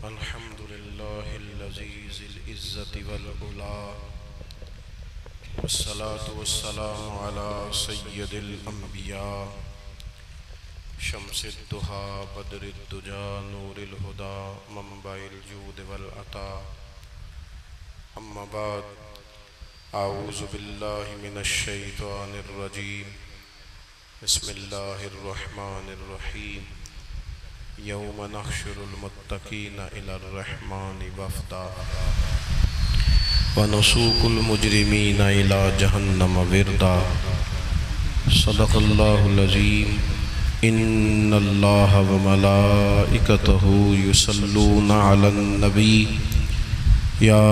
الحمد لله العزيز العزة والعلا، والصلاة والسلام على سيد الأنبياء شمس الضحى بدر الدجى نور الهدى منبع الجود والعطاء. أما بعد، أعوذ بالله من الشيطان الرجيم. بسم الله الرحمن الرحيم. يوم نحشر المتقين إلى الرحمن وفدا ونسوق المجرمين إلى جهنم وردا. صدق الله العظيم. إن الله وملائكته يصلون على النبي يا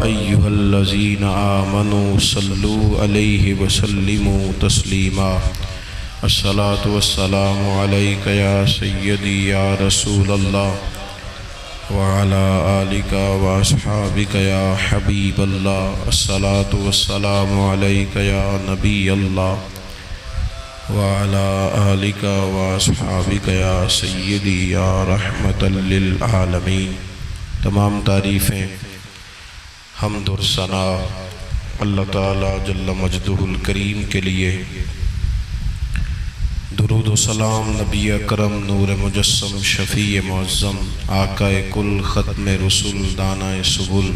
أيها الذين آمنوا صلوا عليه وسلموا تسليما. الصلاة والسلام عليك يا سيدي يا رسول الله وعلى آلك وأصحابك يا حبيب الله. الصلاة والسلام عليك يا نبي الله وعلى آلك وأصحابك يا سيدي يا رحمة للعالمين. تمام تعریفیں حمد اور ثنا اللہ تعالی جل مجدہ الکریم کے لیے. درود و سلام نبی اکرم نور مجسم شفیع معظم آقا کل ختم رسول دانہ سبل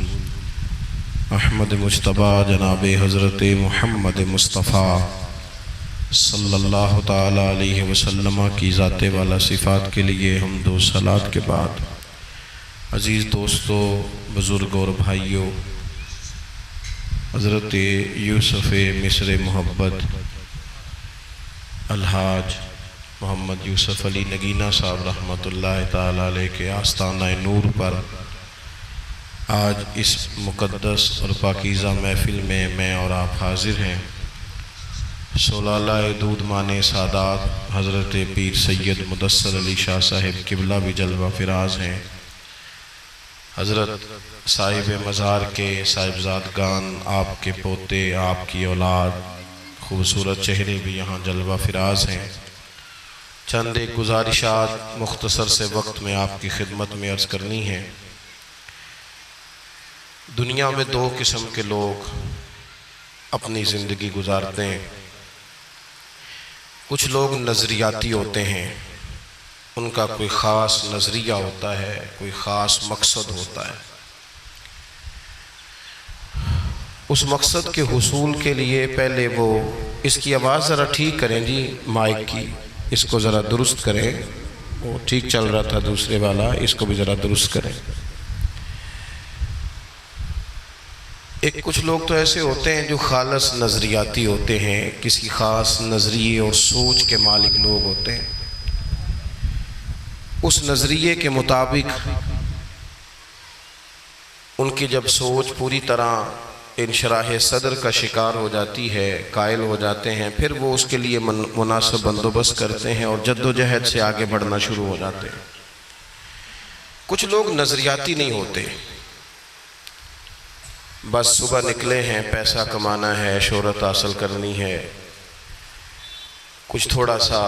احمد مجتبیٰ جناب حضرت محمد مصطفیٰ صلی اللہ تعالی علیہ وسلم کی ذات والا صفات کے لیے حمد و صلات کے بعد، عزیز دوستو، بزرگ اور بھائیوں، حضرت یوسف مصر محبت الحاج محمد یوسف علی نگینہ صاحب رحمۃ اللہ تعالی علیہ کے آستانہ نور پر آج اس مقدس اور پاکیزہ محفل میں اور آپ حاضر ہیں. سولالہ دودھ مانے سادات حضرت پیر سید مدثر علی شاہ صاحب قبلہ بھی جلوہ فراز ہیں. حضرت صاحب مزار کے صاحبزادگان، آپ کے پوتے، آپ کی اولاد، خوبصورت چہرے بھی یہاں جلوہ فراز ہیں. چند ایک گزارشات مختصر سے وقت میں آپ کی خدمت میں عرض کرنی ہے. دنیا میں دو قسم کے لوگ اپنی زندگی گزارتے ہیں. کچھ لوگ نظریاتی ہوتے ہیں، ان کا کوئی خاص نظریہ ہوتا ہے، کوئی خاص مقصد ہوتا ہے. اس مقصد کے حصول کے لیے پہلے وہ اس کی آواز ذرا ٹھیک کریں جی، مائک کی اس کو ذرا درست کریں. وہ ٹھیک چل رہا تھا دوسرے والا، اس کو بھی ذرا درست کریں. کچھ لوگ تو ایسے ہوتے ہیں جو خالص نظریاتی ہوتے ہیں، کسی خاص نظریے اور سوچ کے مالک لوگ ہوتے ہیں. اس نظریے کے مطابق ان کی جب سوچ پوری طرح انشراح صدر کا شکار ہو جاتی ہے، قائل ہو جاتے ہیں، پھر وہ اس کے لیے مناسب بندوبست کرتے ہیں اور جد و جہد سے آگے بڑھنا شروع ہو جاتے ہیں. کچھ لوگ نظریاتی نہیں ہوتے، بس صبح نکلے ہیں، پیسہ کمانا ہے، شہرت حاصل کرنی ہے، کچھ تھوڑا سا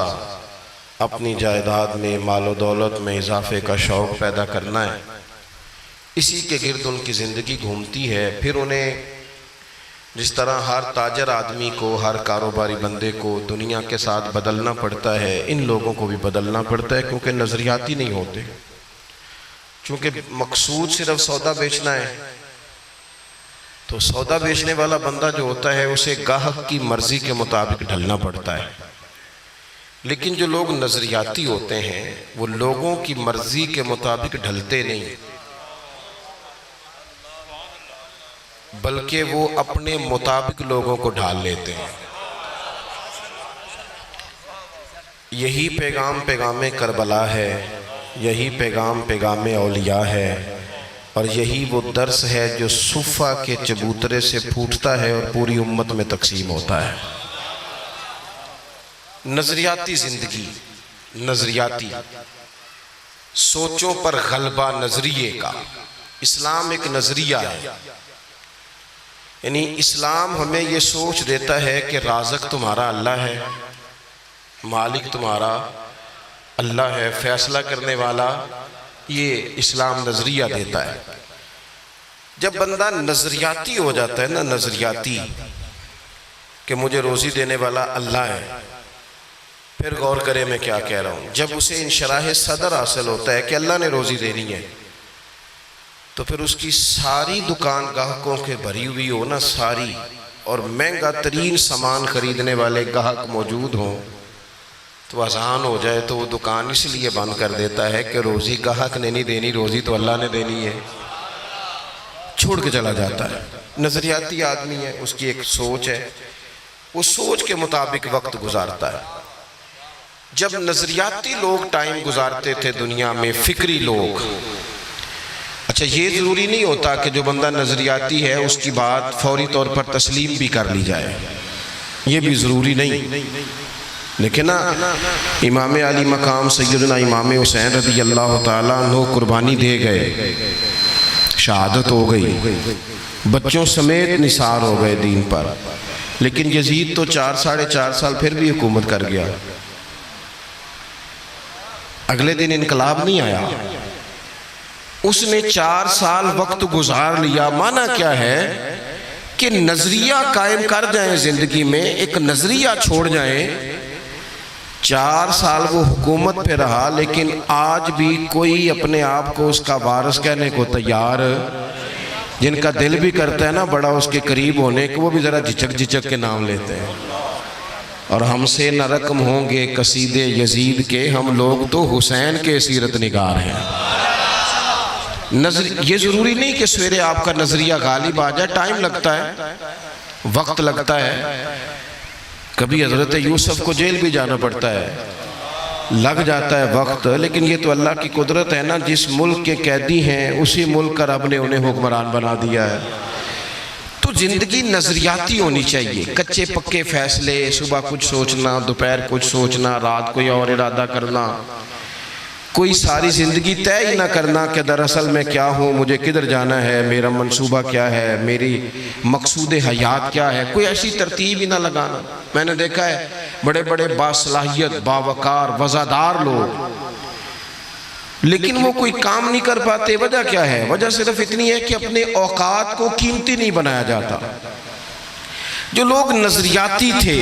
اپنی جائیداد میں، مال و دولت میں اضافے کا شوق پیدا کرنا ہے. اسی کے گرد ان کی زندگی گھومتی ہے. پھر انہیں جس طرح ہر تاجر آدمی کو، ہر کاروباری بندے کو دنیا کے ساتھ بدلنا پڑتا ہے، ان لوگوں کو بھی بدلنا پڑتا ہے، کیونکہ نظریاتی نہیں ہوتے. چونکہ مقصود صرف سودا بیچنا ہے، تو سودا بیچنے والا بندہ جو ہوتا ہے اسے گاہک کی مرضی کے مطابق ڈھلنا پڑتا ہے. لیکن جو لوگ نظریاتی ہوتے ہیں وہ لوگوں کی مرضی کے مطابق ڈھلتے نہیں، بلکہ وہ اپنے مطابق لوگوں کو ڈھال لیتے ہیں. یہی پیغام پیغام کربلا ہے، یہی پیغام پیغام اولیاء ہے، اور یہی وہ درس ہے جو صفہ کے چبوترے سے پھوٹتا ہے اور پوری امت میں تقسیم ہوتا ہے. نظریاتی زندگی، نظریاتی سوچوں پر غلبہ نظریے کا. اسلام ایک نظریہ ہے، یعنی اسلام ہمیں یہ سوچ دیتا ہے کہ رازق تمہارا اللہ ہے، مالک تمہارا اللہ ہے، فیصلہ کرنے والا یہ اسلام نظریہ دیتا ہے۔ جب بندہ نظریاتی ہو جاتا ہے نا، نظریاتی کہ مجھے روزی دینے والا اللہ ہے، پھر غور کرے میں کیا کہہ رہا ہوں، جب اسے انشراح صدر حاصل ہوتا ہے کہ اللہ نے روزی دینی ہے، تو پھر اس کی ساری دکان گاہکوں کے بھری ہوئی ہو نا، ساری، اور مہنگا ترین سامان خریدنے والے گاہک موجود ہوں، تو اذان ہو جائے تو وہ دکان اس لیے بند کر دیتا ہے کہ روزی گاہک نے نہیں دینی، روزی تو اللہ نے دینی ہے، چھوڑ کے چلا جاتا ہے۔ نظریاتی آدمی ہے، اس کی ایک سوچ ہے، اس سوچ کے مطابق وقت گزارتا ہے۔ جب نظریاتی لوگ ٹائم گزارتے تھے دنیا میں، فکری لوگ، اچھا یہ ضروری نہیں ہوتا کہ جو بندہ نظریاتی ہے اس کی بات فوری طور پر تسلیم بھی کر لی جائے، یہ بھی ضروری نہیں، لیکن امام علی مقام سیدنا امام حسین رضی اللہ تعالیٰ عنہ قربانی دے گئے، شہادت ہو گئی، بچوں سمیت نثار ہو گئے دین پر، لیکن یزید تو 4 سال پھر بھی حکومت کر گیا۔ اگلے دن انقلاب نہیں آیا، اس نے 4 سال وقت گزار لیا۔ معنی کیا ہے کہ نظریہ قائم کر جائیں زندگی میں، ایک نظریہ چھوڑ جائیں۔ 4 سال وہ حکومت پہ رہا، لیکن آج بھی کوئی اپنے آپ کو اس کا وارث کہنے کو تیار، جن کا دل بھی کرتا ہے نا بڑا اس کے قریب ہونے کو، وہ بھی ذرا جھچک کے نام لیتے ہیں۔ اور ہم سے نہ رقم ہوں گے قصیدے یزید کے، ہم لوگ تو حسین کے سیرت نگار ہیں۔ یہ ضروری نہیں کہ سویرے آپ کا نظریہ غالب آ جائے، ٹائم لگتا ہے، وقت لگتا ہے۔ کبھی حضرت یوسف کو جیل بھی جانا پڑتا ہے، لگ جاتا ہے وقت، لیکن یہ تو اللہ کی قدرت ہے نا، جس ملک کے قیدی ہیں اسی ملک کا رب نے انہیں حکمران بنا دیا ہے۔ تو زندگی نظریاتی ہونی چاہیے، کچے پکے فیصلے، صبح کچھ سوچنا، دوپہر کچھ سوچنا، رات کوئی اور ارادہ کرنا، کوئی ساری زندگی طے ہی نہ کرنا کہ دراصل میں کیا ہوں، مجھے کدھر جانا ہے، میرا منصوبہ کیا ہے، میری مقصود حیات کیا ہے، کوئی ایسی ترتیب ہی نہ لگانا۔ میں نے دیکھا ہے بڑے بڑے باصلاحیت، باوقار، وزادار لوگ، لیکن وہ کوئی کام نہیں کر پاتے۔ وجہ کیا ہے؟ وجہ صرف اتنی ہے کہ اپنے اوقات کو قیمتی نہیں بنایا جاتا۔ جو لوگ نظریاتی تھے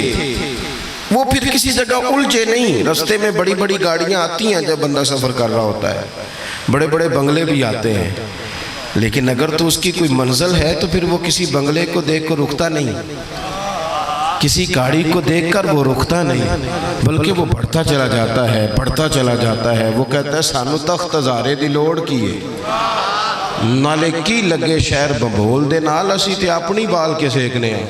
وہ پھر کسی جگہ الجھے نہیں۔ رستے میں بڑی بڑی گاڑیاں آتی ہیں جب بندہ سفر کر رہا ہوتا ہے، بڑے بڑے بنگلے بھی آتے ہیں، لیکن اگر تو اس کی کوئی منزل ہے تو پھر وہ کسی بنگلے کو دیکھ کر رکتا نہیں، کسی گاڑی کو دیکھ کر وہ رکتا نہیں، بلکہ وہ بڑھتا چلا جاتا ہے، بڑھتا چلا جاتا ہے۔ وہ کہتا ہے سانو تخت ہزارے دی لوڑ کیے، نالے کی لگے شہر ببول دے نال، اسی تے اپنی بال کے سیکنے ہیں،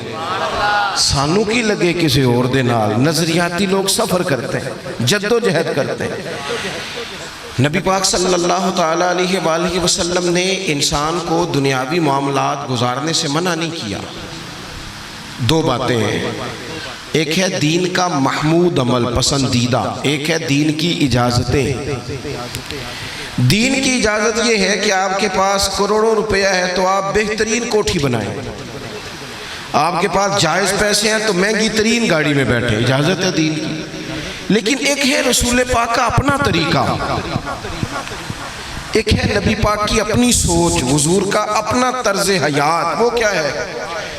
سانو کی لگے کسی اور دے نال۔ نظریاتی لوگ سفر کرتے ہیں، جد و جہد کرتے ہیں۔ نبی پاک صلی اللہ تعالیٰ علیہ وآلہ وسلم نے انسان کو دنیاوی معاملات گزارنے سے منع نہیں کیا۔ 2 باتیں ہیں، ایک ہے دین کا محمود عمل، پسندیدہ، ایک ہے دین کی اجازتیں۔ دین کی اجازت یہ ہے کہ آپ کے پاس کروڑوں روپیہ ہے تو آپ بہترین کوٹھی بنائیں، آپ کے پاس جائز پیسے ہیں تو مہنگی ترین گاڑی میں بیٹھیں، اجازت ہے دین کی۔ لیکن ایک ہے رسول پاک کا اپنا طریقہ، ایک ہے نبی پاک کی اپنی سوچ، حضور کا اپنا طرز حیات۔ وہ کیا ہے؟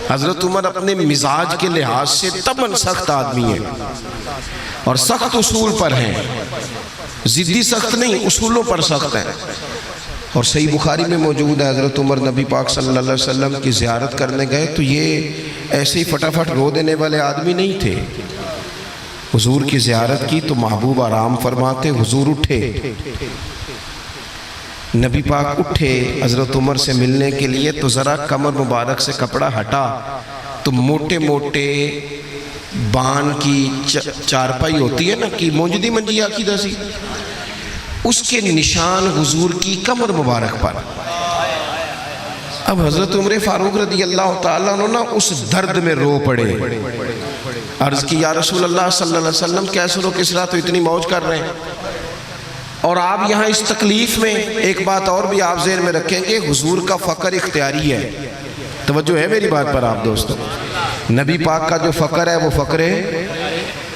حضرت عمر اپنے مزاج کے لحاظ سے طبعاً سخت آدمی ہیں اور سخت اصول پر ہیں، ضدی سخت نہیں، اصولوں پر سخت ہیں۔ اور صحیح بخاری میں موجود ہے حضرت عمر نبی پاک صلی اللہ علیہ وسلم کی زیارت کرنے گئے تو یہ ایسے ہی فٹافٹ رو دینے والے آدمی نہیں تھے۔ حضور کی زیارت کی تو محبوب آرام فرماتے، حضور اٹھے، نبی پاک اٹھے حضرت عمر سے ملنے کے لیے، تو ذرا کمر مبارک سے کپڑا ہٹا تو موٹے موٹے بان کی چارپائی ہوتی ہے نا کہ منجدی منجی آقیدہ سی، اس کے نشان حضور کی کمر مبارک پر۔ اب حضرت عمر فاروق رضی اللہ تعالیٰ عنہ اس درد میں رو پڑے، عرض کی یا رسول اللہ صلی اللہ علیہ وسلم کیسر و کسریٰ تو اتنی موج کر رہے ہیں اور آپ یہاں اس تکلیف میں۔ ایک بات اور بھی آپ ذہن میں رکھیں گے، حضور کا فقر اختیاری ہے، توجہ ہے میری بات پر آپ دوستو۔ نبی پاک کا جو فقر ہے وہ فقر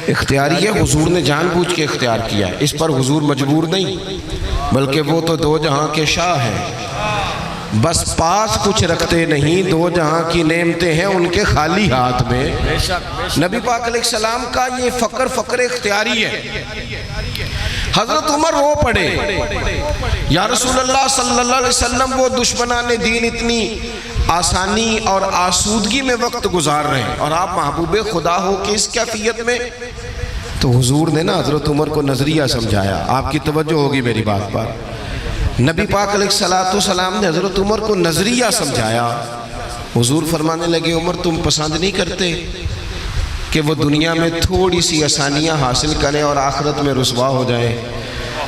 اختیاری ہے، حضور نے جان بوجھ کے اختیار کیا ہے، اس پر حضور مجبور نہیں۔ بلکہ وہ تو دو جہاں کے شاہ ہیں، بس پاس کچھ رکھتے نہیں، دو جہاں کی نعمتیں ہیں ان کے خالی ہاتھ میں۔ نبی پاک علیہ السلام کا یہ فقر اختیاری ہے۔ حضرت عمر رو پڑے، یا رسول اللہ صلی اللہ علیہ وسلم، وہ دشمنان دین اتنی آسانی اور آسودگی میں وقت گزار رہے ہیں اور آپ محبوب خدا ہو کہ اس کیفیت میں۔ تو حضور نے نا حضرت عمر کو نظریہ سمجھایا، آپ کی توجہ ہوگی میری بات پر۔ نبی پاک علیہ السلام نے حضرت عمر کو نظریہ سمجھایا۔ حضور فرمانے لگے، عمر تم پسند نہیں کرتے کہ وہ دنیا میں تھوڑی سی آسانیاں حاصل کریں اور آخرت میں رسوا ہو جائیں؟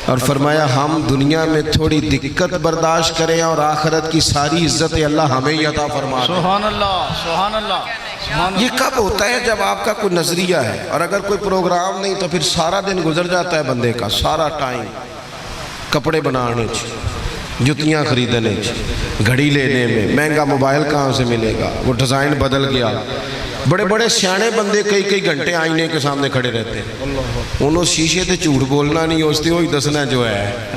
اور فرمایا ہم دنیا میں تھوڑی دقت برداشت کریں اور آخرت کی ساری عزت اللہ ہمیں ہی عطا فرما دے۔ سبحان اللہ، سبحان اللہ۔ یہ کب ہوتا ہے؟ جب آپ کا کوئی نظریہ ہے، اور اگر کوئی پروگرام نہیں تو پھر سارا دن گزر جاتا ہے بندے کا، سارا ٹائم کپڑے بنانے جتیاں خریدنے گھڑی لینے میں، مہنگا موبائل کہاں سے ملے گا، وہ ڈیزائن بدل گیا۔ بڑے بڑے سیانے بندے کئی گھنٹے آئینے کے سامنے کھڑے رہتے ہیں، انہوں شیشے تے جھوٹ بولنا نہیں ہوستے، وہی دسنا جو ہے۔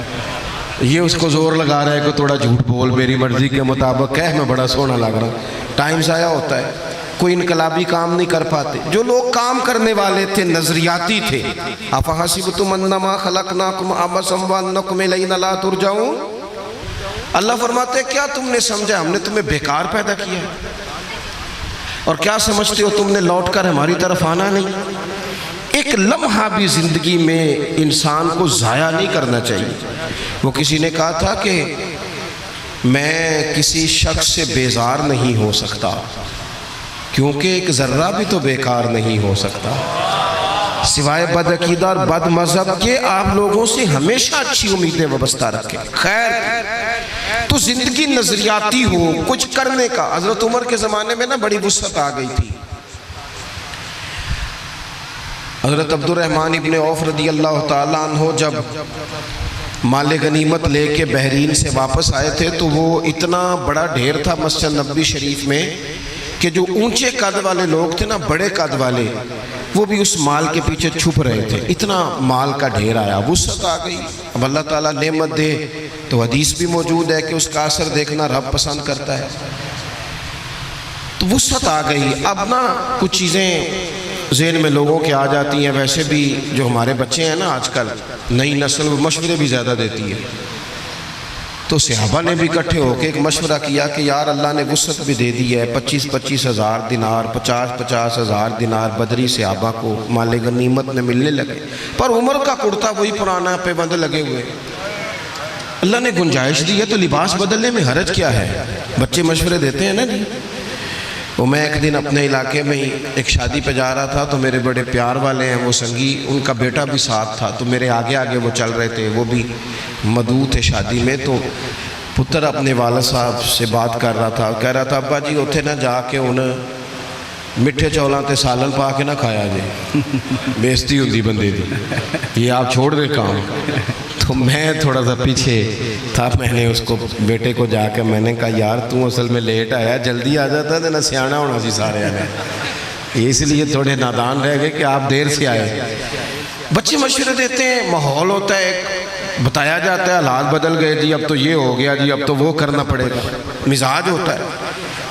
یہ اس کو زور لگا رہا ہے کہ تھوڑا جھوٹ بول، میری مرضی کے مطابق کہہ میں بڑا سونا لگ رہا۔ ٹائم ضائع ہوتا ہے، کوئی انقلابی کام نہیں کر پاتے۔ جو لوگ کام کرنے والے تھے، نظریاتی تھے، افحسبتم انما خلقناکم عبثا وانکم الینا لا ترجعون، اللہ فرماتے ہیں کیا تم نے سمجھا ہم نے تمہیں بیکار پیدا کیا ہے؟ اور کیا سمجھتے ہو تم نے لوٹ کر ہماری طرف آنا نہیں؟ ایک لمحہ بھی زندگی میں انسان کو ضائع نہیں کرنا چاہیے۔ وہ کسی نے کہا تھا کہ میں کسی شخص سے بیزار نہیں ہو سکتا کیونکہ ایک ذرہ بھی تو بیکار نہیں ہو سکتا، سوائے بد عقیدہ اور بد مذہب کے آپ لوگوں سے ہمیشہ اچھی امیدیں وابستہ رکھیں۔ خیر تو زندگی نظریاتی ہو، کچھ کرنے کا۔ حضرت عمر کے زمانے میں نا بڑی وسعت آ گئی تھی۔ حضرت عبد الرحمن ابن عوف رضی اللہ تعالیٰ عنہ جب مال غنیمت لے کے بحرین سے واپس آئے تھے تو وہ اتنا بڑا ڈھیر تھا مسجد نبوی شریف میں کہ جو اونچے قد والے لوگ تھے نا، بڑے قد والے، وہ بھی اس مال کے پیچھے چھپ رہے تھے۔ اتنا مال کا ڈھیر آیا، وسعت آ گئی۔ اب اللہ تعالیٰ نعمت دے تو حدیث بھی موجود ہے کہ اس کا اثر دیکھنا رب پسند کرتا ہے۔ تو وسعت آ گئی۔ اب نا کچھ چیزیں ذہن میں لوگوں کے آ جاتی ہیں، ویسے بھی جو ہمارے بچے ہیں نا آج کل نئی نسل، وہ مشورے بھی زیادہ دیتی ہے۔ تو صحابہ نے بھی اکٹھے ہو کے ایک مشورہ کیا کہ یار اللہ نے وسعت بھی دے دی ہے، 25,000 ہزار دینار، 50,000 ہزار دینار بدری صحابہ کو مال غنیمت میں ملنے لگے، پر عمر کا کرتا وہی پرانا پہ بند لگے ہوئے۔ اللہ نے گنجائش دی ہے تو لباس بدلنے میں حرج کیا ہے؟ بچے مشورے دیتے ہیں نا جی۔ وہ میں ایک دن اپنے علاقے میں ہی ایک شادی پہ جا رہا تھا تو میرے بڑے پیار والے ہیں وہ سنگی، ان کا بیٹا بھی ساتھ تھا، تو میرے آگے آگے وہ چل رہے تھے، وہ بھی مدعو تھے شادی میں۔ تو پتر اپنے والد صاحب سے بات کر رہا تھا، کہہ رہا تھا ابا جی اتھے نہ جا کے انہیں مٹھے چولاں تے سالن پا کے نہ کھایا جائے، بےزتی ہوندی بندے دی، یہ آپ چھوڑ دے کام۔ تو میں تھوڑا سا پیچھے تھا، میں نے اس کو بیٹے کو جا کے میں نے کہا یار تو اصل میں لیٹ آیا، جلدی آ جاتا ہے نہ سیانا ہونا سی سارے آنے، اس لیے تھوڑے نادان رہ گئے کہ آپ دیر سے آئے۔ بچے مشورے دیتے ہیں، ماحول ہوتا ہے، بتایا جاتا ہے حالات بدل گئے جی، اب تو یہ ہو گیا جی، اب تو وہ کرنا پڑے گا، مزاج ہوتا ہے،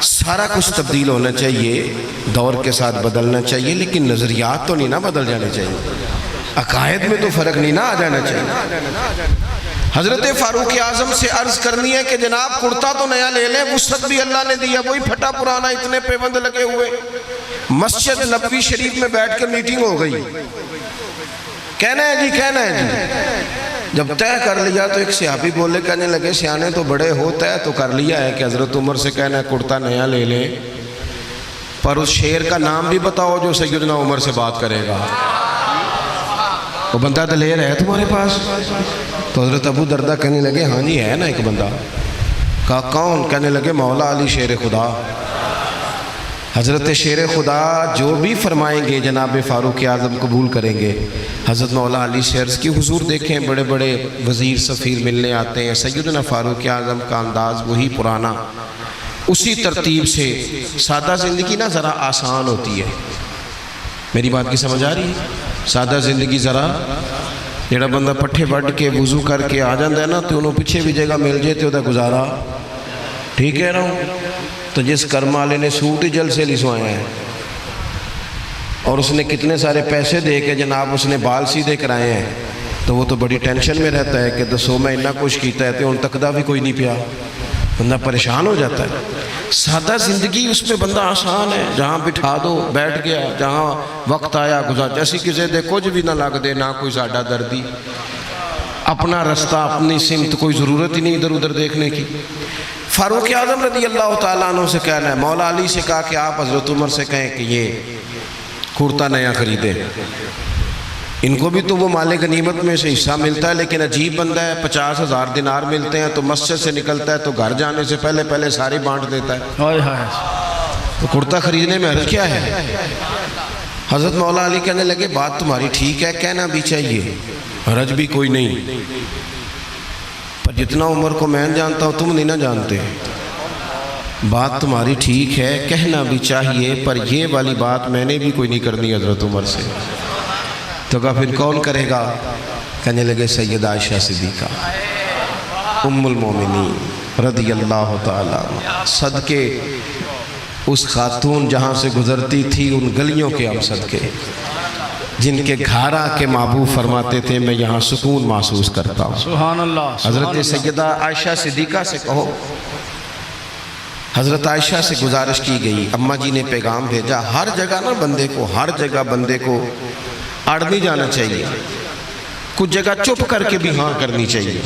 سارا کچھ تبدیل ہونا چاہیے، دور کے ساتھ بدلنا چاہیے، لیکن نظریات تو نہیں نہ بدل جانے چاہیے، عقائد میں تو فرق نہیں نہ آ جانا چاہیے۔ حضرت فاروق اعظم سے عرض کرنی ہے کہ جناب کرتا تو نیا لے لیں، وسعت بھی اللہ نے دیا، وہی پھٹا پرانا اتنے پیوند لگے ہوئے۔ مسجد نبوی شریف میں بیٹھ کر میٹنگ ہو گئی، کہنا ہے جی کہنا ہے جی۔ جب طے کر لیا تو ایک صحابی بولے، کہنے لگے سیانے تو بڑے ہو، طے تو کر لیا ہے کہ حضرت عمر سے کہنا ہے کرتا نیا لے لیں، پر اس شعر کا نام بھی بتاؤ جو سیدنا عمر سے بات کرے گا۔ وہ بندہ دلیر ہے تمہارے پاس؟ تو حضرت ابو دردہ کہنے لگے ہاں جی ہے نا ایک بندہ۔ کہا کون؟ کہنے لگے مولا علی شیر خدا۔ حضرت شیر خدا جو بھی فرمائیں گے جناب فاروق اعظم قبول کریں گے۔ حضرت مولا علی سے عرض کی حضور دیکھیں بڑے بڑے وزیر سفیر ملنے آتے ہیں، سیدنا فاروق اعظم کا انداز وہی پرانا، اسی ترتیب سے سادہ زندگی نا ذرا آسان ہوتی ہے۔ میری بات کی سمجھ آ رہی ہے؟ سادہ زندگی ذرا ਜਿਹੜਾ ਬੰਦਾ ਪੱਠੇ ਵੱਢ ਕੇ ਵਜ਼ੂ ਕਰਕੇ ਆ ਜਾਂਦਾ ਹੈ ਨਾ ਤੇ ਉਹਨੂੰ ਪਿੱਛੇ ਵੀ ਜਗ੍ਹਾ ਮਿਲ ਜੇ ਤੇ ਉਹਦਾ ਗੁਜ਼ਾਰਾ ਠੀਕ ਹੈ ਨਾ। تو جس کرم والے نے سوٹ ہی جل سے لسوایا ہے اور اس نے کتنے سارے پیسے دے کے جناب اس نے بال سیدھے کرائے ہیں تو وہ تو بڑی ٹینشن میں رہتا ہے کہ دسو میں اتنا کچھ کیتا ہے تو ان تک دا بھی کوئی نہیں پیا، بندہ پریشان ہو جاتا ہے۔ سادہ زندگی اس پہ بندہ آسان ہے، جہاں بٹھا دو بیٹھ گیا، جہاں وقت آیا گزار، جیسی کسی دے کچھ بھی نہ لگ دے، نہ کوئی ساڈا دردی، اپنا رستہ اپنی سمت، کوئی ضرورت ہی نہیں ادھر ادھر دیکھنے کی۔ فاروق اعظم رضی اللہ تعالیٰ عنہ سے کہنا ہے، مولا علی سے کہا کہ آپ حضرت عمر سے کہیں کہ یہ کرتا نیا خریدے، ان کو بھی تو وہ مال غنیمت میں سے حصہ ملتا ہے، لیکن عجیب بندہ ہے، 50,000 دینار ملتے ہیں تو مسجد سے نکلتا ہے تو گھر جانے سے پہلے ساری بانٹ دیتا ہے، تو کرتا خریدنے میں حرج کیا ہے؟ حضرت مولا علی کہنے لگے بات تمہاری ٹھیک ہے، کہنا بھی چاہیے، حرج بھی کوئی نہیں، پر جتنا عمر کو میں جانتا ہوں تم نہیں نہ جانتے، بات تمہاری ٹھیک ہے، کہنا بھی چاہیے، پر یہ والی بات میں نے بھی کوئی نہیں کرنی حضرت عمر سے۔ تو کہا پھر کون کرے گا؟ کہنے لگے سیدہ عائشہ صدیقہ ام المومنین رضی اللہ تعالیٰ عنہ، صدقے اس خاتون جہاں سے گزرتی تھی ان گلیوں کے ہم صدقے، جن کے گھارا کے محبوب فرماتے تھے میں یہاں سکون محسوس کرتا ہوں۔ سبحان اللہ۔ حضرت سیدہ عائشہ صدیقہ سے کہو، حضرت عائشہ سے گزارش کی گئی، اماں جی نے پیغام بھیجا، ہر جگہ نا بندے کو، ہر جگہ بندے کو اڑ نہیں جانا چاہیے، کچھ جگہ چپ کر کے بھی ہاں کرنی چاہیے،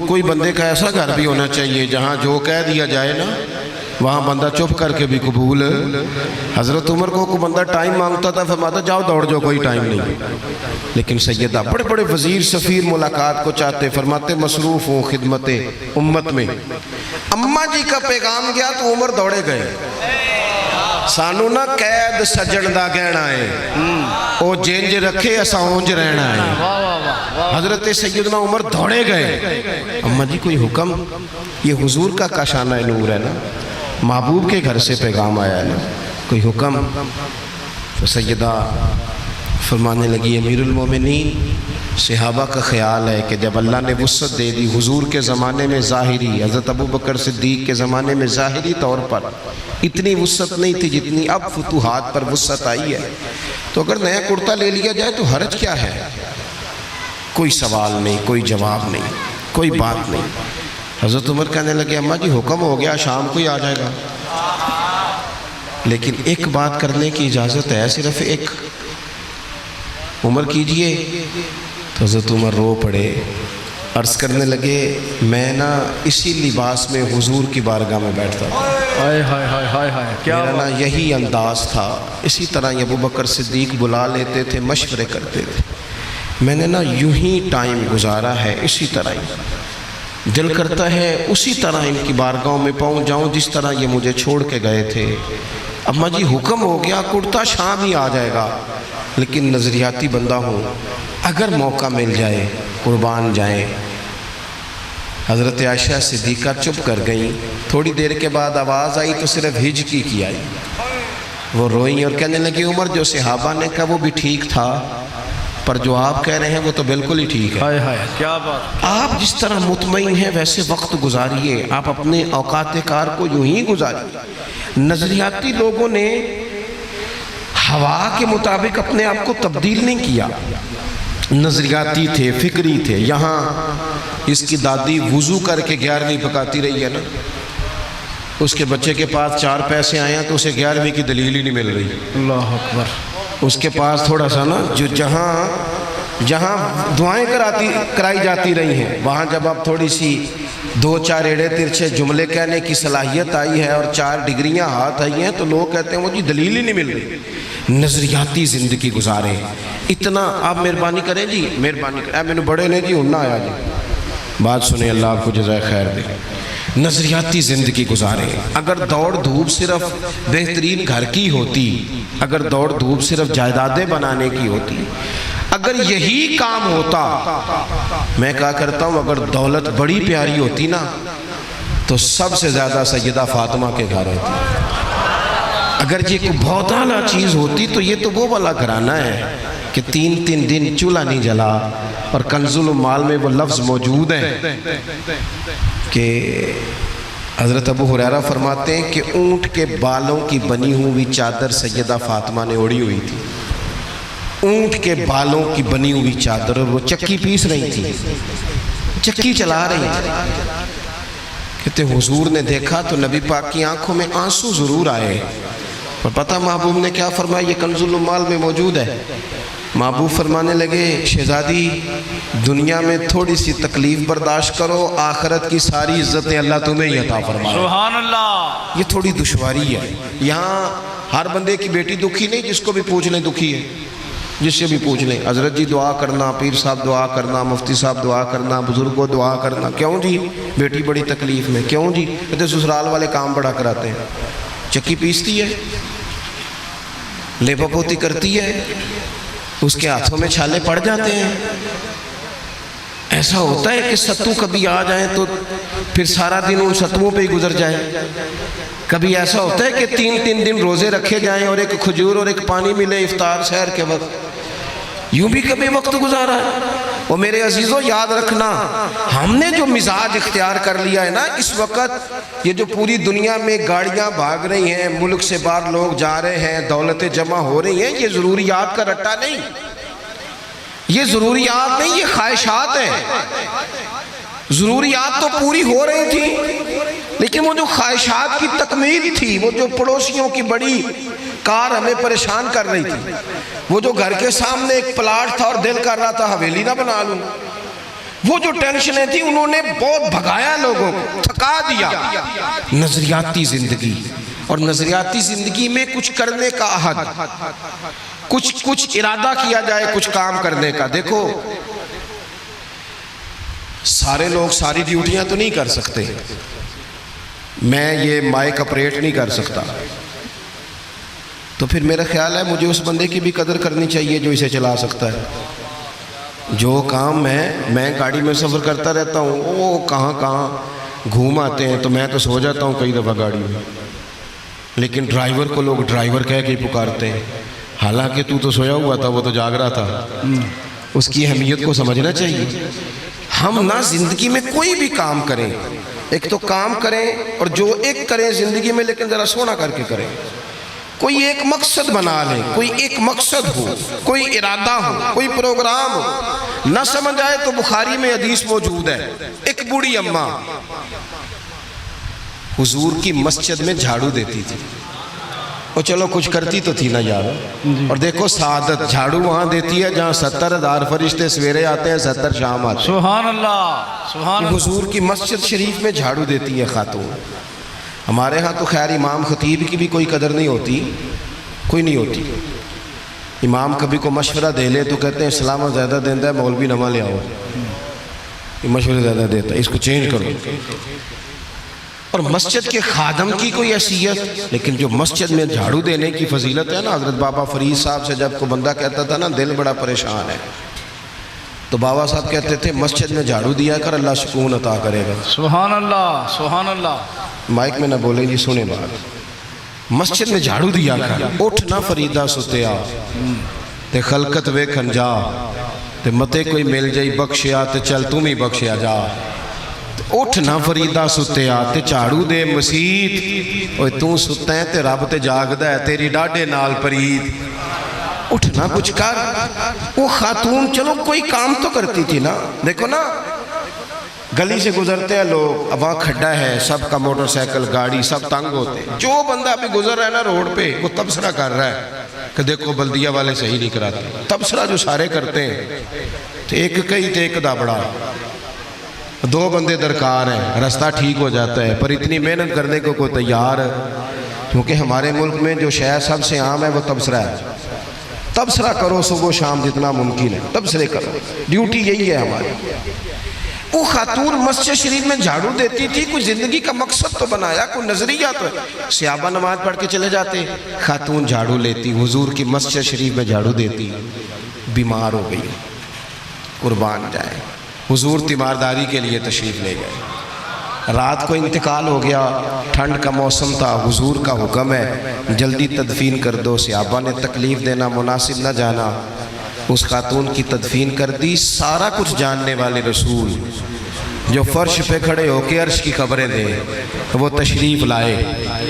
کوئی بندے کا ایسا گھر بھی ہونا چاہیے جہاں جو کہہ دیا جائے نا وہاں بندہ چپ کر کے بھی قبول۔ حضرت عمر کو کوئی بندہ ٹائم مانگتا تھا، فرماتا جاؤ دوڑ جاؤ کوئی ٹائم نہیں، لیکن سیدہ بڑے بڑے وزیر سفیر ملاقات کو چاہتے، فرماتے مصروف ہوں خدمت امت میں، اماں جی کا پیغام گیا تو عمر دوڑے گئے، سانو نہ قید سجن دا کہنا ہے، او جنج رکھے اسا اونج رہنا ہے۔ حضرت سیدنا عمر دوڑے گئے، اماں جی کوئی حکم؟ یہ حضور کا کاشانہ نور ہے نا، محبوب کے گھر سے پیغام آیا ہے نا، کوئی حکم؟ تو سیدہ فرمانے لگی امیر المومنین، صحابہ کا خیال ہے کہ جب اللہ نے وسعت دے دی، حضور کے زمانے میں ظاہری، حضرت ابو بکر صدیق کے زمانے میں ظاہری طور پر اتنی وسعت نہیں تھی جتنی اب فتوحات پر وسعت آئی ہے، تو اگر نیا کرتا لے لیا جائے تو حرج کیا ہے؟ کوئی سوال نہیں، کوئی جواب نہیں، کوئی بات نہیں۔ حضرت عمر کہنے لگے اماں جی حکم ہو گیا، شام کو ہی آ جائے گا، لیکن ایک بات کرنے کی اجازت ہے، صرف ایک، عمر کیجئے۔ تو حضرت عمر رو پڑے، عرض کرنے لگے میں نا اسی لباس میں حضور کی بارگاہ میں بیٹھتا تھا، میرا نا یہی انداز تھا، اسی طرح ابو بکر صدیق بلا لیتے تھے، مشورے کرتے تھے، میں نے نا یوں ہی ٹائم گزارا ہے، اسی طرح ہی دل کرتا ہے اسی طرح ان کی بارگاہوں میں پہنچ جاؤں جس طرح یہ مجھے چھوڑ کے گئے تھے۔ اماں جی حکم ہو گیا، کرتا شام ہی آ جائے گا، لیکن نظریاتی بندہ ہوں، اگر موقع مل جائے قربان جائیں۔ حضرت عائشہ صدیقہ چپ کر گئیں، تھوڑی دیر کے بعد آواز آئی تو صرف ہجکی کی آئی، وہ روئیں اور کہنے لگی عمر جو صحابہ نے کہا وہ بھی ٹھیک تھا، پر جو آپ کہہ رہے ہیں وہ تو بالکل ہی ٹھیک ہے۔ کیا بات! آپ جس طرح مطمئن ہیں ویسے وقت گزاریے، آپ اپنے اوقات کار کو یوں ہی گزاریے۔ نظریاتی لوگوں نے ہوا کے مطابق اپنے آپ کو تبدیل نہیں کیا، نظریاتی تھے، فکری تھے۔ یہاں اس کی دادی وضو کر کے 11ویں پکاتی رہی ہے نا، اس کے بچے کے پاس 4 پیسے آئے ہیں تو اسے 11ویں کی دلیل ہی نہیں مل رہی۔ اللہ اکبر! اس کے پاس تھوڑا سا نا جو جہاں دعائیں کرائی جاتی رہی ہیں، وہاں جب اب تھوڑی سی 2-4 ایڑے ترچھے جملے کہنے کی صلاحیت آئی ہے اور 4 ڈگریاں ہاتھ آئی ہیں تو لوگ کہتے ہیں وہ جی دلیل ہی نہیں مل رہی۔ نظریاتی زندگی گزارے، اتنا آپ مہربانی کریں جی، مہربانی کریں، میں نے بڑے نے جی انہا آیا جی، بات سنیں، اللہ آپ کو جزائے خیر دے۔ نظریاتی زندگی گزارے۔ اگر دوڑ دھوپ صرف بہترین گھر کی ہوتی، اگر دوڑ دھوپ صرف جائیدادیں بنانے کی ہوتی، اگر یہی کام ہوتا، میں کہا کرتا ہوں اگر دولت بڑی پیاری ہوتی نا تو سب سے زیادہ سیدہ فاطمہ کے گھر ہوتی۔ اگر یہ کوئی بہت اعلیٰ چیز ہوتی تو یہ تو وہ والا گھرانہ ہے کہ 3 دن چولہا نہیں جلا، اور کنز المال میں وہ لفظ موجود ہیں کہ حضرت ابو ہریرہ فرماتے ہیں کہ اونٹ کے بالوں کی بنی ہوئی چادر سیدہ فاطمہ نے اوڑھی ہوئی تھی، اونٹ کے بالوں کی بنی ہوئی چادر، اور وہ چکی پیس رہی تھی، چکی چلا رہی تھی۔ کہتے حضور نے دیکھا تو نبی پاک کی آنکھوں میں آنسو ضرور آئے، اور پتہ محبوب نے کیا فرمایا؟ یہ کنز المال میں موجود ہے۔ محبوب فرمانے لگے شہزادی دنیا میں تھوڑی سی تکلیف برداشت کرو، آخرت کی ساری عزتیں اللہ تمہیں ہی عطا فرمائے۔ سبحان اللہ۔ یہ تھوڑی دشواری ہے، یہاں ہر بندے کی بیٹی دکھی نہیں، جس کو بھی پوچھ لیں دکھی ہے، جس سے بھی پوچھ لیں حضرت جی دعا کرنا، پیر صاحب دعا کرنا، مفتی صاحب دعا کرنا، بزرگوں دعا کرنا، کیوں جی بیٹی بڑی تکلیف میں، کیوں جی؟ کہتے سسرال والے کام بڑا کراتے ہیں، چکی پیستی ہے، لیپا پوتی کرتی ہے، اس کے ہاتھوں میں چھالے پڑ جاتے ہیں۔ ایسا ہوتا ہے کہ ستو کبھی آ جائیں تو پھر سارا دن ان ستووں پہ ہی گزر جائے، کبھی ایسا ہوتا ہے کہ 3 دن روزے رکھے جائیں اور ایک کھجور اور ایک پانی ملے افطار سحر کے وقت، یوں بھی کبھی وقت گزارا ہے۔ اور میرے عزیزوں یاد رکھنا، ہم نے جو مزاج اختیار کر لیا ہے نا اس وقت، یہ جو پوری دنیا میں گاڑیاں بھاگ رہی ہیں، ملک سے باہر لوگ جا رہے ہیں، دولتیں جمع ہو رہی ہیں، یہ ضروریات کا رٹا نہیں، یہ ضروریات نہیں، یہ خواہشات ہیں۔ ضروریات تو پوری ہو رہی تھی، لیکن وہ جو خواہشات کی تکمیل تھی، وہ جو پڑوسیوں کی بڑی کار ہمیں پریشان کر رہی تھی، وہ جو گھر کے سامنے ایک پلاٹ تھا اور دل کر رہا تھا حویلی نہ بنا لوں، وہ جو ٹینشنیں تھی انہوں نے بہت بھگایا، لوگوں کو تھکا دیا۔ نظریاتی زندگی، اور نظریاتی زندگی میں کچھ کرنے کا عہد، کچھ ارادہ کیا جائے کچھ کام کرنے کا۔ دیکھو سارے لوگ ساری ڈیوٹیاں تو نہیں کر سکتے، میں یہ مائک اپریٹ نہیں کر سکتا، تو پھر میرا خیال ہے مجھے اس بندے کی بھی قدر کرنی چاہیے جو اسے چلا سکتا ہے۔ جو کام میں گاڑی میں سفر کرتا رہتا ہوں، وہ کہاں گھوم آتے ہیں، تو میں تو سو جاتا ہوں کئی دفعہ گاڑی میں، لیکن ڈرائیور کو لوگ ڈرائیور کہہ کے ہی پکارتے ہیں، حالانکہ تو سویا ہوا تھا، وہ تو جاگ رہا تھا۔ اس کی اہمیت کو سمجھنا چاہیے۔ ہم نہ زندگی میں کوئی بھی کام کریں، ایک تو کام کریں، اور جو ایک کریں زندگی میں لیکن ذرا سونا کر کے کریں، کوئی ایک مقصد بنا لیں، کوئی ایک مقصد ہو، کوئی ارادہ ہو، کوئی پروگرام ہو۔ نہ سمجھ آئے تو بخاری میں حدیث موجود ہے، ایک بوڑھی اماں حضور کی مسجد میں جھاڑو دیتی تھی، اور چلو کچھ کرتی تو تھی نا یار، اور دیکھو سعادت جھاڑو وہاں دیتی ہے جہاں 70,000 فرشتے سویرے آتے ہیں، 70 شام آتے ہیں۔ سبحان اللہ، سبحان اللہ۔ حضور کی مسجد شریف میں جھاڑو دیتی ہے خاتون۔ ہمارے ہاں تو خیر امام خطیب کی بھی کوئی قدر نہیں ہوتی، کوئی نہیں ہوتی۔ امام کبھی کو مشورہ دے لے تو کہتے ہیں اسلام زیادہ دیندہ ہے، مولوی نواں لے آؤ، یہ مشورہ زیادہ دیتا ہے، اس کو چینج کرو۔ اور مسجد کے خادم کی کوئی حیثیت، لیکن جو مسجد میں جھاڑو دینے کی فضیلت ہے نا، حضرت بابا فرید صاحب سے جب کو بندہ کہتا تھا نا دل بڑا پریشان ہے، تو بابا صاحب کہتے تھے مسجد میں جھاڑو دیا کر، اللہ سکون عطا کرے گا۔ سبحان اللہ، سبحان اللہ۔ مائک میں نہ بولیں جی، سنیں بات۔ مسجد میں جھاڑو دیا کر، اٹھ نہ فریدہ ستیا تے خلقت ویکھن جا، تے متے کوئی مل جائی بخشیا تے چل تم ہی بخشیا جا۔ اٹھ نہ فریدہ ستیا تے جھاڑو دے مسیت، اوے تو ستا ہے تے رب تے جاگدا ہے، تیری ڈاڈے نال پرید۔ اٹھنا کچھ کر۔ وہ خاتون چلو کوئی کام تو کرتی تھی نا، دیکھو نا گلی سے گزرتے ہیں لوگ، اب وہاں کھڈا ہے، سب کا موٹر سائیکل گاڑی سب تنگ ہوتے ہیں، جو بندہ ابھی گزر رہا ہے نا روڈ پہ وہ تبصرہ کر رہا ہے کہ دیکھو بلدیہ والے صحیح نہیں کراتے۔ تبصرہ جو سارے کرتے ہیں، تو ایک کئی تے ایک دا بڑا، 2 بندے درکار ہیں، رستہ ٹھیک ہو جاتا ہے، پر اتنی محنت کرنے کو کوئی تیار ہے، کیونکہ ہمارے ملک میں جو شے سب سے عام ہے وہ تبصرہ ہے۔ تبصرہ کرو صبح و شام جتنا ممکن ہے، تبصرے کرو، ڈیوٹی یہی ہے ہماری۔ وہ خاتون مسجد شریف میں جھاڑو دیتی تھی، کوئی زندگی کا مقصد تو بنایا، کوئی نظریہ تو ہے۔ صحابہ نماز پڑھ کے چلے جاتے، خاتون جھاڑو لیتی، حضور کی مسجد شریف میں جھاڑو دیتی، بیمار ہو گئی، قربان جائے، حضور تیمارداری کے لیے تشریف لے گئے، رات کو انتقال ہو گیا، ٹھنڈ کا موسم تھا، حضور کا حکم ہے جلدی تدفین کر دو، صحابہ نے تکلیف دینا مناسب نہ جانا، اس خاتون کی تدفین کر دی۔ سارا کچھ جاننے والے رسول جو فرش پہ کھڑے ہو کے عرش کی خبریں دیں، وہ تشریف لائے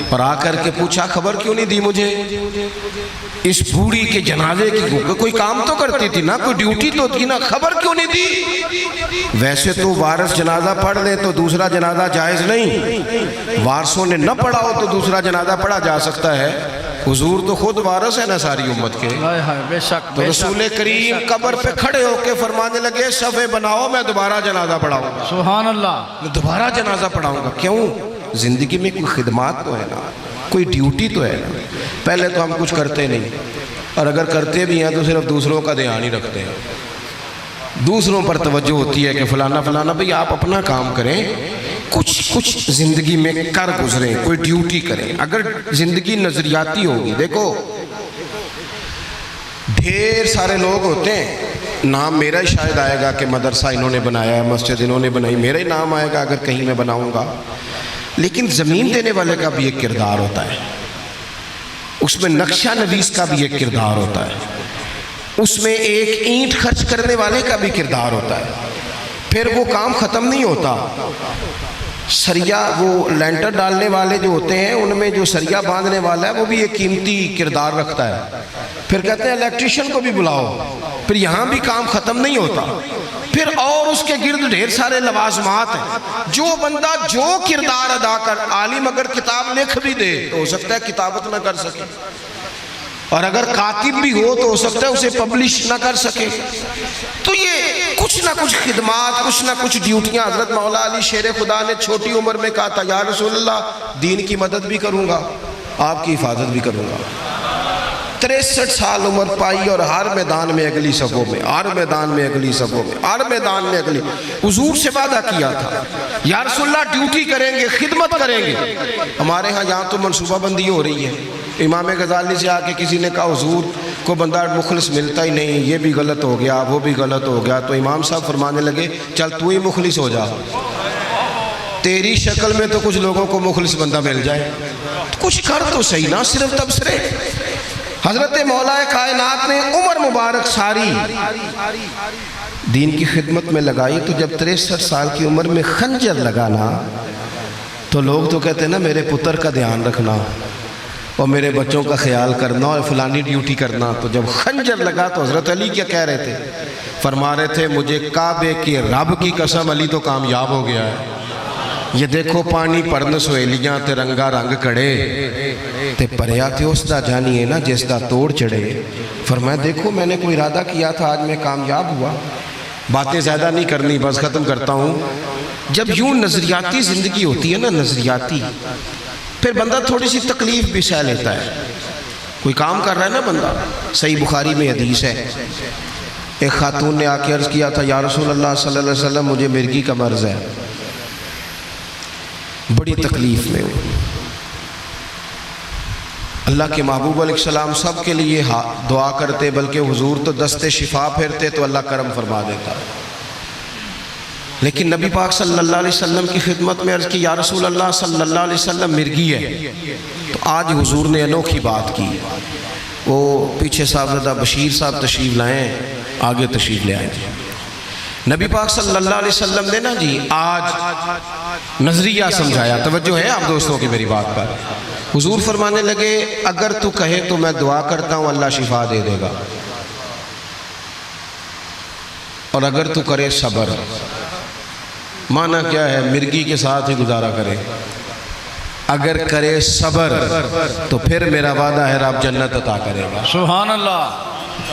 اور آ کر کے پوچھا خبر کیوں نہیں دی مجھے؟ اس بوڑھی کے جنازے کی کوئی کام تو کرتی تھی نا، کوئی ڈیوٹی تو تھی نا، خبر کیوں نہیں دی؟ ویسے تو وارث جنازہ پڑھ لے تو دوسرا جنازہ جائز نہیں، وارثوں نے نہ پڑھا ہو تو دوسرا جنازہ پڑھا جا سکتا ہے۔ حضور تو خود وارث ہے نا ساری امت کے۔ بے شک تو رسول کریم قبر پہ کھڑے ہو کے فرمانے لگے صفے بناؤ، میں دوبارہ جنازہ پڑھاؤں گا، سبحان اللہ، میں دوبارہ جنازہ پڑھاؤں گا۔ کیوں؟ زندگی میں کوئی خدمات تو ہے نا، کوئی ڈیوٹی تو ہے نا۔ پہلے تو ہم کچھ کرتے نہیں، اور اگر کرتے بھی ہیں تو صرف دوسروں کا دھیان ہی رکھتے ہیں، دوسروں پر توجہ ہوتی ہے کہ فلانا فلانا۔ بھئی آپ اپنا کام کریں، کچھ زندگی میں کر گزریں، کوئی ڈیوٹی کریں۔ اگر زندگی نظریاتی ہوگی، دیکھو ڈھیر سارے لوگ ہوتے ہیں، نام میرا ہی شاید آئے گا کہ مدرسہ انہوں نے بنایا ہے، مسجد انہوں نے بنائی، میرا ہی نام آئے گا اگر کہیں میں بناؤں گا، لیکن زمین دینے والے کا بھی ایک کردار ہوتا ہے، اس میں نقشہ نویس کا بھی ایک کردار ہوتا ہے، اس میں ایک اینٹ خرچ کرنے والے کا بھی کردار ہوتا ہے۔ پھر وہ کام ختم نہیں ہوتا، سریا وہ لینٹر ڈالنے والے جو ہوتے ہیں ان میں جو سریا باندھنے والا ہے وہ بھی ایک قیمتی کردار رکھتا ہے۔ پھر کہتے ہیں الیکٹریشین کو بھی بلاؤ، پھر یہاں بھی کام ختم نہیں ہوتا، پھر اور اس کے گرد ڈھیر سارے لوازمات ہیں۔ جو بندہ جو کردار ادا کر، عالم اگر کتاب لکھ بھی دے تو ہو سکتا ہے کتابت نہ کر سکے، اور اگر کاتب بھی ہو سکتا ہے اسے پبلش نہ کر سکے۔ تو یہ کچھ نہ کچھ خدمات، کچھ نہ کچھ ڈیوٹیاں۔ حضرت مولا علی شیر خدا نے چھوٹی عمر میں کہا تھا یا رسول اللہ دین کی مدد بھی کروں گا، آپ کی حفاظت بھی کروں گا۔ 63 سال عمر پائی اور ہر میدان میں اگلی صفوں میں، ہر میدان میں اگلی صفوں میں، ہر میدان میں اگلی۔ حضور سے وعدہ کیا تھا یا رسول اللہ ڈیوٹی کریں گے، خدمت کریں گے۔ ہمارے ہاں یہاں تو منصوبہ بندی ہو رہی ہے۔ امام غزالی سے آ کے کسی نے کہا حضور کو بندہ مخلص ملتا ہی نہیں، یہ بھی غلط ہو گیا، وہ بھی غلط ہو گیا۔ تو امام صاحب فرمانے لگے چل تو ہی مخلص ہو جا، تیری شکل میں تو کچھ لوگوں کو مخلص بندہ مل جائے، کچھ کر تو صحیح نا، صرف تبصرے۔ حضرت مولا کائنات نے عمر مبارک ساری دین کی خدمت میں لگائی، تو جب 63 سال کی عمر میں خنجر لگانا تو لوگ تو کہتے ہیں نا میرے پتر کا دھیان رکھنا اور میرے بچوں کا خیال کرنا اور فلانی ڈیوٹی کرنا۔ تو جب خنجر لگا تو حضرت علی کیا کہہ رہے تھے؟ فرما رہے تھے مجھے کعبے کے رب کی قسم علی تو کامیاب ہو گیا ہے۔ یہ دیکھو پانی پرن سویلیاں تے رنگا رنگ کڑے تے پریا تے اس دا جانیے نا جس دا توڑ چڑھے۔ فرمایا دیکھو میں نے کوئی ارادہ کیا تھا، آج میں کامیاب ہوا۔ باتیں زیادہ نہیں کرنی، بس ختم کرتا ہوں۔ جب یوں نظریاتی زندگی ہوتی ہے نا، نظریاتی، پھر بندہ تھوڑی سی تکلیف بھی سہ لیتا ہے۔ کوئی کام کر رہا ہے نا بندہ، صحیح بخاری میں حدیث ہے، ایک خاتون نے آ کے عرض کیا تھا یا رسول اللہ صلی اللہ علیہ وسلم مجھے مرگی کا مرض ہے، بڑی تکلیف میں ہوں۔ اللہ کے محبوب علیہ السلام سب کے لیے دعا کرتے، بلکہ حضور تو دست شفا پھیرتے تو اللہ کرم فرما دیتا۔ لیکن نبی پاک صلی اللہ علیہ وسلم کی خدمت میں عرض کی یا رسول اللہ صلی اللہ علیہ وسلم مرگی ہے۔ تو آج حضور نے انوکھی بات کی، وہ پیچھے صاحبزادہ بشیر صاحب تشریف لائیں، آگے تشریف لے آئیں۔ نبی پاک صلی اللہ علیہ وسلم نے نا جی آج نظریہ سمجھایا، توجہ ہے آپ دوستوں کی میری بات پر۔ حضور فرمانے لگے اگر تو کہے تو میں دعا کرتا ہوں اللہ شفا دے دے گا، اور اگر تو کرے صبر، معنی کیا ہے؟ مرگی کے ساتھ ہی گزارا کرے، اگر کرے صبر تو پھر میرا وعدہ ہے رب جنت عطا کرے گا۔ سبحان اللہ۔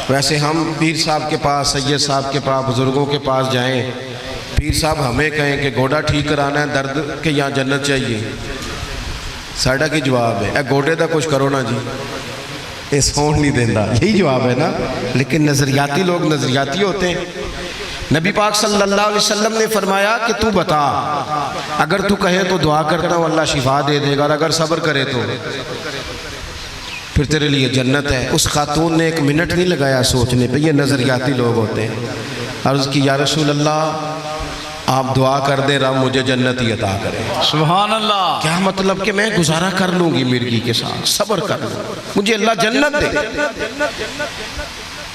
ویسے ہم پیر صاحب کے پاس، سید صاحب کے پاس، بزرگوں کے پاس جائیں، پیر صاحب ہمیں کہیں کہ گوڑا ٹھیک کرانا ہے درد کہ یہاں جنت چاہیے، ساڑھا کی جواب ہے اے گوڑے دا کچھ کرو نا جی، اے سون نہیں دینا، یہی جواب ہے نا۔ لیکن نظریاتی لوگ نظریاتی ہوتے ہیں۔ نبی پاک صلی اللہ علیہ وسلم نے فرمایا کہ تو بتا، اگر تو کہے تو دعا کرتا ہوں اللہ شفا دے دے گا، اور اگر صبر کرے تو پھر تیرے لیے جنت ہے۔ اس خاتون نے ایک منٹ نہیں لگایا سوچنے پہ، یہ نظریاتی لوگ ہوتے ہیں۔ عرض کی یا رسول اللہ آپ دعا کر دیں رب مجھے جنت ہی عطا کرے۔ سبحان اللہ۔ کیا مطلب کہ میں گزارا کر لوں گی مرگی کے ساتھ، صبر کر لوں، مجھے اللہ جنت دے۔